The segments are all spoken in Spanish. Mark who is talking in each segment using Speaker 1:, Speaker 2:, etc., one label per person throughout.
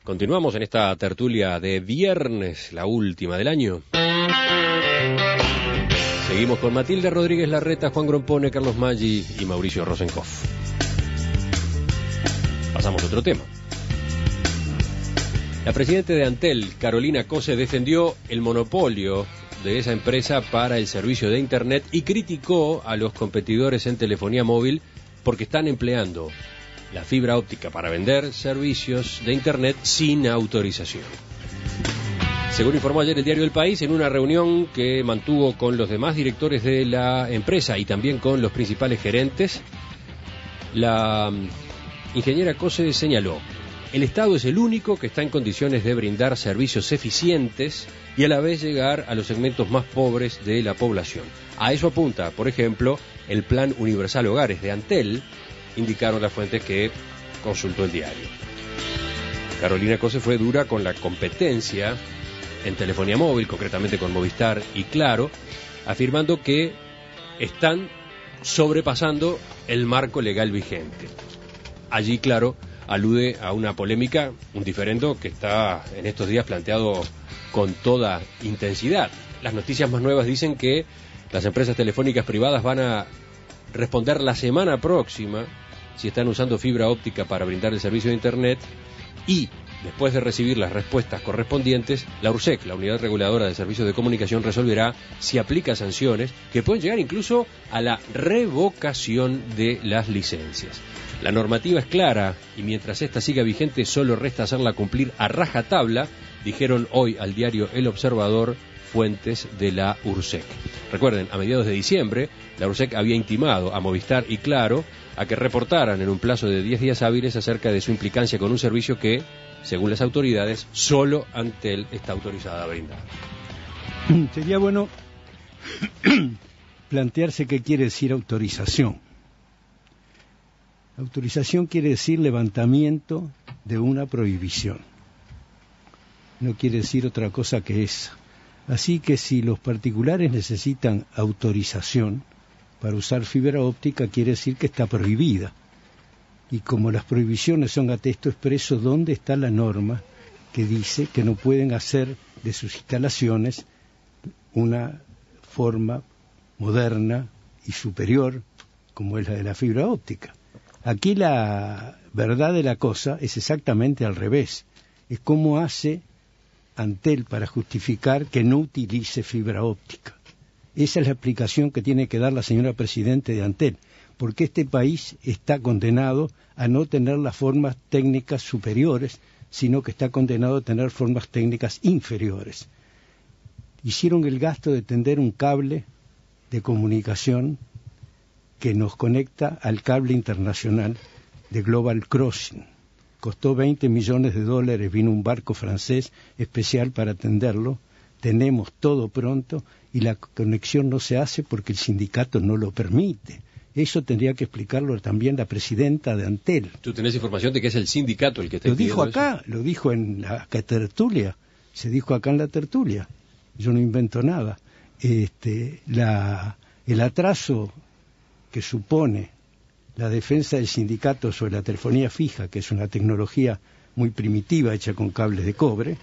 Speaker 1: Continuamos en esta tertulia de viernes, la última del año. Seguimos con Matilde Rodríguez Larreta, Juan Grompone, Carlos Maggi y Mauricio Rosenhoff. Pasamos a otro tema. La presidenta de Antel, Carolina Cose, defendió el monopolio de esa empresa para el servicio de Internet y criticó a los competidores en telefonía móvil porque están empleando la fibra óptica para vender servicios de Internet sin autorización. Según informó ayer el diario El País, en una reunión que mantuvo con los demás directores de la empresa y también con los principales gerentes, la ingeniera Cose señaló: el Estado es el único que está en condiciones de brindar servicios eficientes y a la vez llegar a los segmentos más pobres de la población. A eso apunta, por ejemplo, el Plan Universal Hogares de Antel, indicaron las fuentes que consultó el diario. Carolina Cose fue dura con la competencia en telefonía móvil, concretamente con Movistar y Claro, afirmando que están sobrepasando el marco legal vigente. Allí, Claro, alude a una polémica, un diferendo que está en estos días planteado con toda intensidad. Las noticias más nuevas dicen que las empresas telefónicas privadas van a responder la semana próxima si están usando fibra óptica para brindar el servicio de Internet, y después de recibir las respuestas correspondientes, la URSEC, la Unidad Reguladora de Servicios de Comunicación, resolverá si aplica sanciones que pueden llegar incluso a la revocación de las licencias. La normativa es clara y mientras esta siga vigente solo resta hacerla cumplir a rajatabla, dijeron hoy al diario El Observador fuentes de la URSEC. Recuerden, a mediados de diciembre, la URSEC había intimado a Movistar y Claro a que reportaran en un plazo de 10 días hábiles acerca de su implicancia con un servicio que, según las autoridades, solo Antel está autorizada a brindar.
Speaker 2: Sería bueno plantearse qué quiere decir autorización. Autorización quiere decir levantamiento de una prohibición. No quiere decir otra cosa que esa. Así que si los particulares necesitan autorización para usar fibra óptica, quiere decir que está prohibida. Y como las prohibiciones son a texto expreso, ¿dónde está la norma que dice que no pueden hacer de sus instalaciones una forma moderna y superior como es la de la fibra óptica? Aquí la verdad de la cosa es exactamente al revés. Es cómo hace Antel para justificar que no utilice fibra óptica. Esa es la explicación que tiene que dar la señora presidenta de Antel, porque este país está condenado a no tener las formas técnicas superiores, sino que está condenado a tener formas técnicas inferiores. Hicieron el gasto de tender un cable de comunicación que nos conecta al cable internacional de Global Crossing. Costó $20 millones, vino un barco francés especial para atenderlo, tenemos todo pronto y la conexión no se hace porque el sindicato no lo permite. Eso tendría que explicarlo también la presidenta de Antel.
Speaker 1: ¿Tú tenés información de que es el sindicato el que está pidiendo eso?
Speaker 2: Lo dijo acá, lo dijo en la tertulia, se dijo acá en la tertulia, yo no invento nada. El atraso que supone la defensa del sindicato sobre la telefonía fija, que es una tecnología muy primitiva hecha con cables de cobre,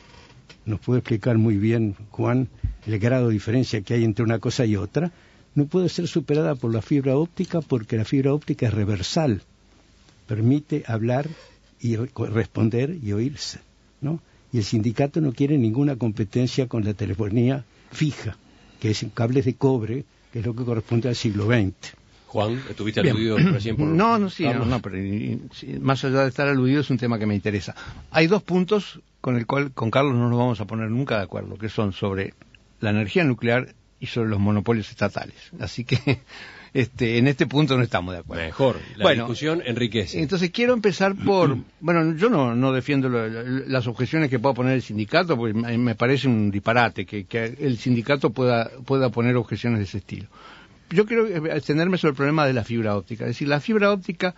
Speaker 2: nos puede explicar muy bien, Juan, el grado de diferencia que hay entre una cosa y otra, no puede ser superada por la fibra óptica porque la fibra óptica es reversal, permite hablar y responder y oírse, ¿no? Y el sindicato no quiere ninguna competencia con la telefonía fija, que es en cables de cobre, que es lo que corresponde al siglo XX.
Speaker 1: Juan, ¿estuviste aludido recién por...?
Speaker 3: No, pero más allá de estar aludido es un tema que me interesa. Hay dos puntos con el cual con Carlos no nos vamos a poner nunca de acuerdo, que son sobre la energía nuclear y sobre los monopolios estatales. Así que en este punto no estamos de acuerdo.
Speaker 1: Mejor, la discusión enriquece.
Speaker 3: Entonces quiero empezar por... Bueno, yo no defiendo las objeciones que pueda poner el sindicato, porque me parece un disparate que el sindicato pueda poner objeciones de ese estilo. Yo quiero extenderme sobre el problema de la fibra óptica. Es decir, la fibra óptica,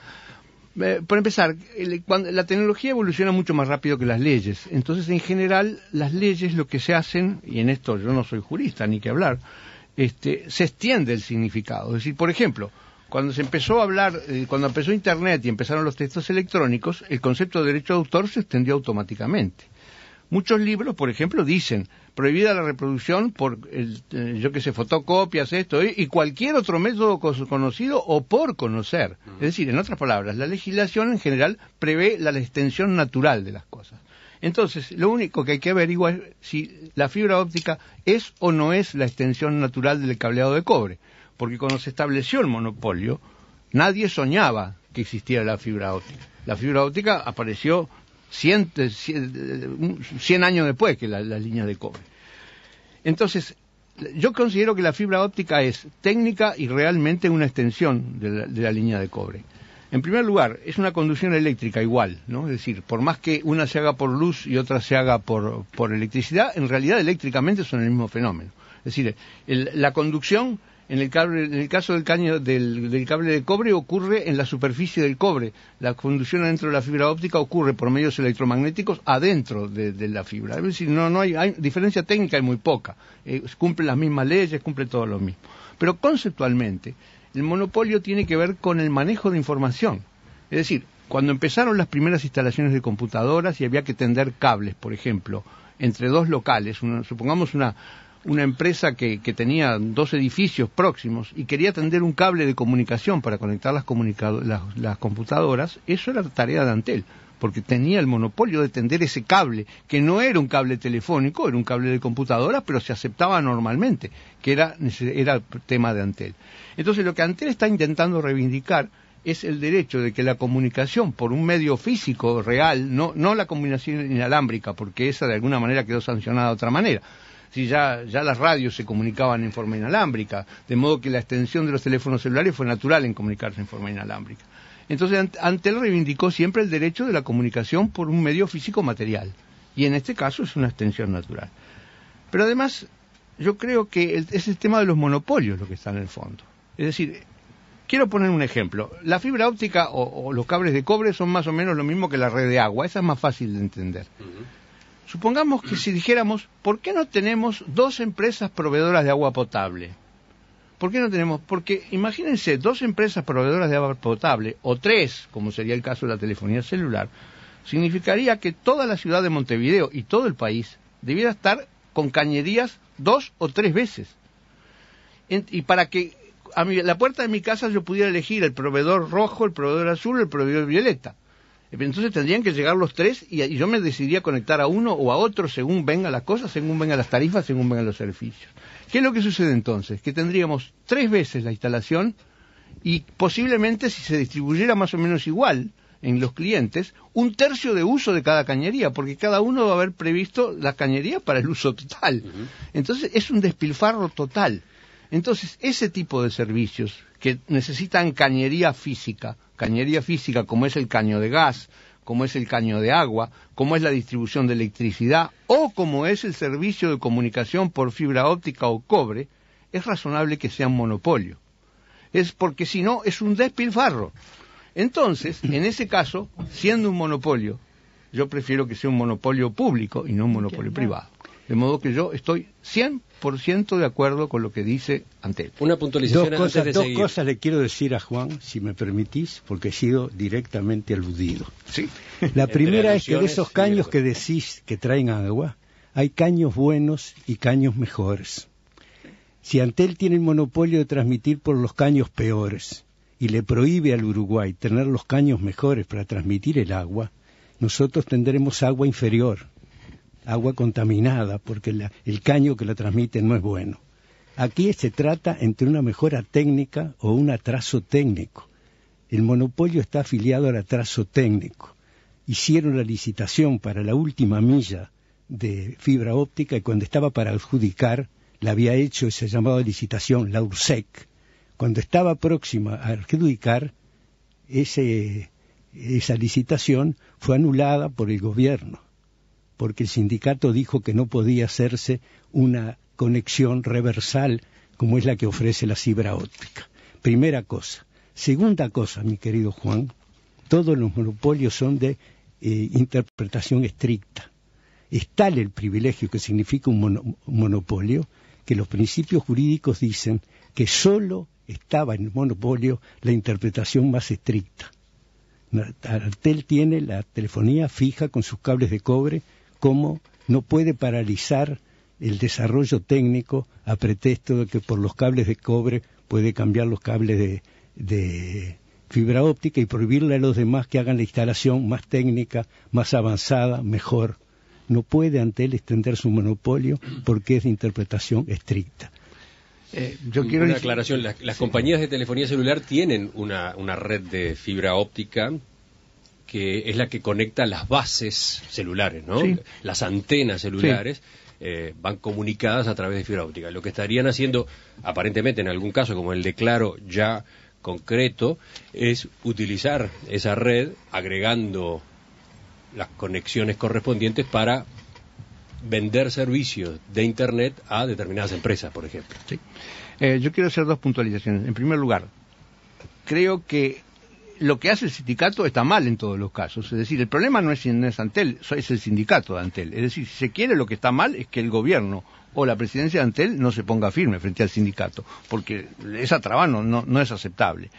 Speaker 3: por empezar, cuando la tecnología evoluciona mucho más rápido que las leyes. Entonces, en general, las leyes lo que se hacen, y en esto yo no soy jurista ni que hablar, se extiende el significado. Es decir, por ejemplo, Cuando se empezó a hablar, cuando empezó Internet y empezaron los textos electrónicos, el concepto de derecho de autor se extendió automáticamente. Muchos libros, por ejemplo, dicen prohibida la reproducción por, fotocopias, esto, y cualquier otro método conocido o por conocer. Es decir, en otras palabras, la legislación en general prevé la extensión natural de las cosas. Entonces, lo único que hay que averiguar es si la fibra óptica es o no es la extensión natural del cableado de cobre. Porque cuando se estableció el monopolio, nadie soñaba que existiera la fibra óptica. La fibra óptica apareció 100 años después que la línea de cobre. Entonces, yo considero que la fibra óptica es técnica y realmente una extensión de la línea de cobre. En primer lugar, es una conducción eléctrica igual, ¿no? Es decir, por más que una se haga por luz y otra se haga por electricidad, en realidad eléctricamente son el mismo fenómeno. Es decir, la conducción en el caso del cable de cobre ocurre en la superficie del cobre. La conducción adentro de la fibra óptica ocurre por medios electromagnéticos adentro de la fibra. Es decir, no hay diferencia técnica, hay muy poca. Cumple las mismas leyes, cumple todo lo mismo. Pero conceptualmente, el monopolio tiene que ver con el manejo de información. Es decir, cuando empezaron las primeras instalaciones de computadoras y había que tender cables, por ejemplo, entre dos locales, supongamos una empresa que tenía 2 edificios próximos y quería tender un cable de comunicación para conectar las computadoras, eso era tarea de Antel, porque tenía el monopolio de tender ese cable, que no era un cable telefónico, era un cable de computadora, pero se aceptaba normalmente, que era tema de Antel. Entonces lo que Antel está intentando reivindicar es el derecho de que la comunicación por un medio físico real, no la comunicación inalámbrica, porque esa de alguna manera quedó sancionada de otra manera. Si ya las radios se comunicaban en forma inalámbrica, de modo que la extensión de los teléfonos celulares fue natural en comunicarse en forma inalámbrica. Entonces Antel reivindicó siempre el derecho de la comunicación por un medio físico material, y en este caso es una extensión natural. Pero además, yo creo que es el tema de los monopolios lo que está en el fondo. Es decir, quiero poner un ejemplo. La fibra óptica o los cables de cobre son más o menos lo mismo que la red de agua, esa es más fácil de entender. Supongamos que si dijéramos, ¿por qué no tenemos 2 empresas proveedoras de agua potable? ¿Por qué no tenemos? Porque imagínense, 2 empresas proveedoras de agua potable, o 3, como sería el caso de la telefonía celular, significaría que toda la ciudad de Montevideo y todo el país debiera estar con cañerías 2 o 3 veces. Y para que a la puerta de mi casa yo pudiera elegir el proveedor rojo, el proveedor azul, el proveedor violeta. Entonces tendrían que llegar los 3 y yo me decidiría conectar a uno o a otro según vengan las cosas, según vengan las tarifas, según vengan los servicios. ¿Qué es lo que sucede entonces? Que tendríamos 3 veces la instalación y posiblemente, si se distribuyera más o menos igual en los clientes, 1/3 de uso de cada cañería, porque cada uno va a haber previsto la cañería para el uso total. Entonces es un despilfarro total. Entonces ese tipo de servicios que necesitan cañería física como es el caño de gas, como es el caño de agua, como es la distribución de electricidad o como es el servicio de comunicación por fibra óptica o cobre, es razonable que sea un monopolio. Es porque si no es un despilfarro. Entonces, en ese caso, siendo un monopolio, yo prefiero que sea un monopolio público y no un monopolio privado. De modo que yo estoy 100% de acuerdo con lo que dice Antel.
Speaker 1: Una puntualización
Speaker 2: dos
Speaker 1: seguir.
Speaker 2: cosas le quiero decir a Juan, si me permitís, porque he sido directamente aludido.
Speaker 3: Sí.
Speaker 2: La primera es que de esos caños que decís que traen agua, hay caños buenos y caños mejores. Si Antel tiene el monopolio de transmitir por los caños peores y le prohíbe al Uruguay tener los caños mejores para transmitir el agua, nosotros tendremos agua inferior, agua contaminada, porque el caño que la transmite no es bueno. Aquí se trata entre una mejora técnica o un atraso técnico. El monopolio está afiliado al atraso técnico. Hicieron la licitación para la última milla de fibra óptica y cuando estaba para adjudicar, la había hecho esa llamada licitación, la URSEC. Cuando estaba próxima a adjudicar, esa licitación fue anulada por el gobierno, porque el sindicato dijo que no podía hacerse una conexión reversal como es la que ofrece la fibra óptica. Primera cosa. Segunda cosa, mi querido Juan, todos los monopolios son de interpretación estricta. Es tal el privilegio que significa un monopolio que los principios jurídicos dicen que solo estaba en el monopolio la interpretación más estricta. Antel tiene la telefonía fija con sus cables de cobre, como no puede paralizar el desarrollo técnico a pretexto de que por los cables de cobre puede cambiar los cables de fibra óptica y prohibirle a los demás que hagan la instalación más técnica, más avanzada, mejor. No puede Antel extender su monopolio porque es de interpretación estricta.
Speaker 1: Yo quiero una aclaración. Las compañías de telefonía celular tienen una red de fibra óptica que es la que conecta las bases celulares, ¿no? Sí. Las antenas celulares van comunicadas a través de fibra óptica. Lo que estarían haciendo, aparentemente en algún caso, como el de Claro ya concreto, es utilizar esa red agregando las conexiones correspondientes para vender servicios de Internet a determinadas empresas, por ejemplo.
Speaker 3: Sí. Yo quiero hacer dos puntualizaciones. En primer lugar, creo que lo que hace el sindicato está mal en todos los casos. Es decir, el problema no es Antel, es el sindicato de Antel. Es decir, si se quiere, lo que está mal es que el gobierno o la presidencia de Antel no se ponga firme frente al sindicato, porque esa traba no es aceptable.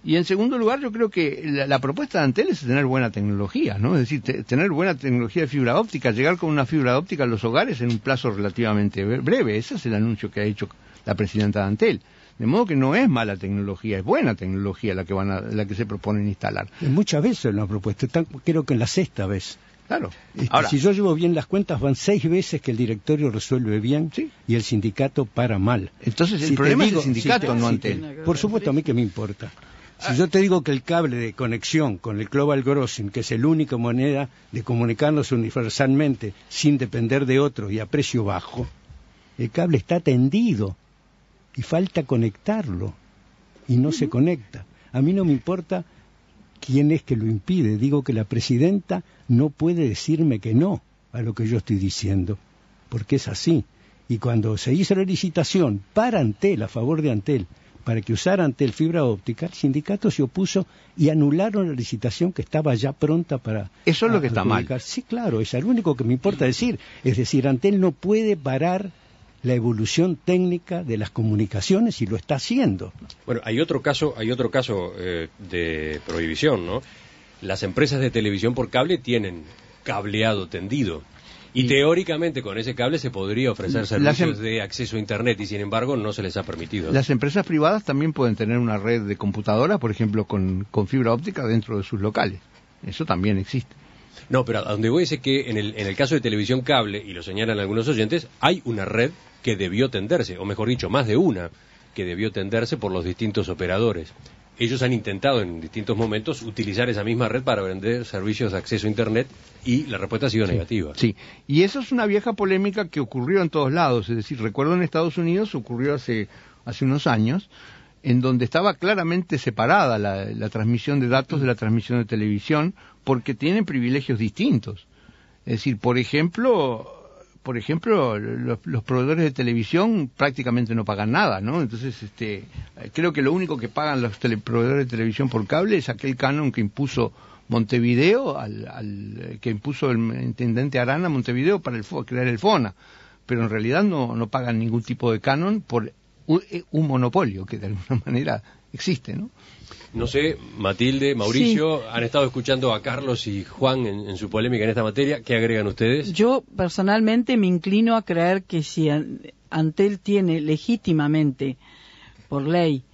Speaker 3: Y en segundo lugar, yo creo que la propuesta de Antel es tener buena tecnología, ¿no? Es decir, tener buena tecnología de fibra óptica, llegar con una fibra óptica a los hogares en un plazo relativamente breve. Ese es el anuncio que ha hecho la presidenta de Antel. De modo que no es mala tecnología, es buena tecnología la que se proponen instalar.
Speaker 2: Muchas veces lo han propuesto, creo que en la sexta vez.
Speaker 3: Claro.
Speaker 2: Ahora, si yo llevo bien las cuentas, van 6 veces que el directorio resuelve bien, ¿sí?, y el sindicato para mal.
Speaker 3: Entonces el problema es el sindicato, no Antel.
Speaker 2: Por supuesto, a mí que me importa. Si yo te digo que el cable de conexión con el Global Crossing, que es la única manera de comunicarnos universalmente sin depender de otros y a precio bajo, el cable está tendido y falta conectarlo y no se conecta. A mí no me importa quién es que lo impide, digo que la presidenta no puede decirme que no a lo que yo estoy diciendo, porque es así. Y cuando se hizo la licitación para Antel, a favor de Antel, para que usara Antel fibra óptica, el sindicato se opuso y anularon la licitación que estaba ya pronta para...
Speaker 3: Eso es lo que está mal.
Speaker 2: Sí, claro, es lo único que me importa decir. Es decir, Antel no puede parar la evolución técnica de las comunicaciones y lo está haciendo.
Speaker 1: Bueno, hay otro caso de prohibición, ¿no? Las empresas de televisión por cable tienen cableado tendido. Y teóricamente con ese cable se podría ofrecer servicios de acceso a Internet y sin embargo no se les ha permitido.
Speaker 3: Las empresas privadas también pueden tener una red de computadoras, por ejemplo, con fibra óptica dentro de sus locales. Eso también existe.
Speaker 1: No, pero a donde voy es que en el caso de televisión cable, y lo señalan algunos oyentes, hay una red que debió tenderse, o mejor dicho, más de una que debió tenderse por los distintos operadores. Ellos han intentado en distintos momentos utilizar esa misma red para vender servicios de acceso a Internet y la respuesta ha sido negativa.
Speaker 3: Sí, y eso es una vieja polémica que ocurrió en todos lados. Es decir, recuerdo en Estados Unidos ocurrió hace unos años, en donde estaba claramente separada la transmisión de datos de la transmisión de televisión, porque tienen privilegios distintos. Es decir, por ejemplo, los proveedores de televisión prácticamente no pagan nada, ¿no? Entonces, creo que lo único que pagan los proveedores de televisión por cable es aquel canon que impuso Montevideo, que impuso el intendente Arana a Montevideo para crear el FONA, pero en realidad no pagan ningún tipo de canon por un monopolio que de alguna manera existe, ¿no?
Speaker 1: No sé, Matilde, Mauricio, sí, han estado escuchando a Carlos y Juan en su polémica en esta materia. ¿Qué agregan ustedes?
Speaker 4: Yo personalmente me inclino a creer que si Antel tiene legítimamente, por ley,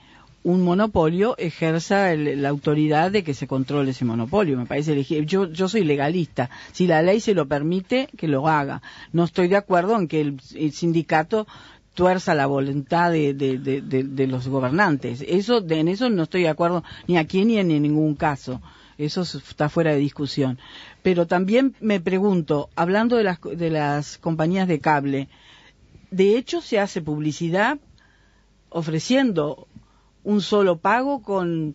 Speaker 4: un monopolio, ejerza la autoridad de que se controle ese monopolio. Me parece legítimo. Yo soy legalista. Si la ley se lo permite, que lo haga. No estoy de acuerdo en que el sindicato tuerza la voluntad de los gobernantes. En eso no estoy de acuerdo ni aquí ni en ningún caso. Eso está fuera de discusión. Pero también me pregunto, hablando de las compañías de cable, de hecho se hace publicidad ofreciendo un solo pago con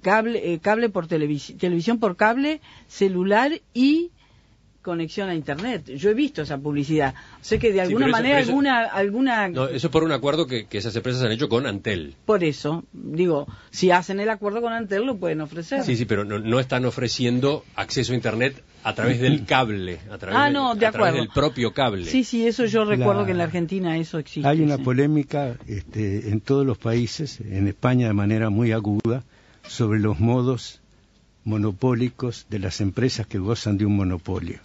Speaker 4: cable por televisión por cable, celular y conexión a Internet. Yo he visto esa publicidad. Sé que de alguna manera alguna...
Speaker 1: No, eso es por un acuerdo que esas empresas han hecho con Antel.
Speaker 4: Por eso, digo, si hacen el acuerdo con Antel lo pueden ofrecer.
Speaker 1: Sí, pero no están ofreciendo acceso a Internet A través del cable, a través,
Speaker 4: de
Speaker 1: a través
Speaker 4: acuerdo.
Speaker 1: del propio cable.
Speaker 4: Sí, eso yo recuerdo que en la Argentina eso existe.
Speaker 2: Hay una
Speaker 4: sí.
Speaker 2: polémica en todos los países, en España de manera muy aguda, sobre los modos monopólicos de las empresas que gozan de un monopolio.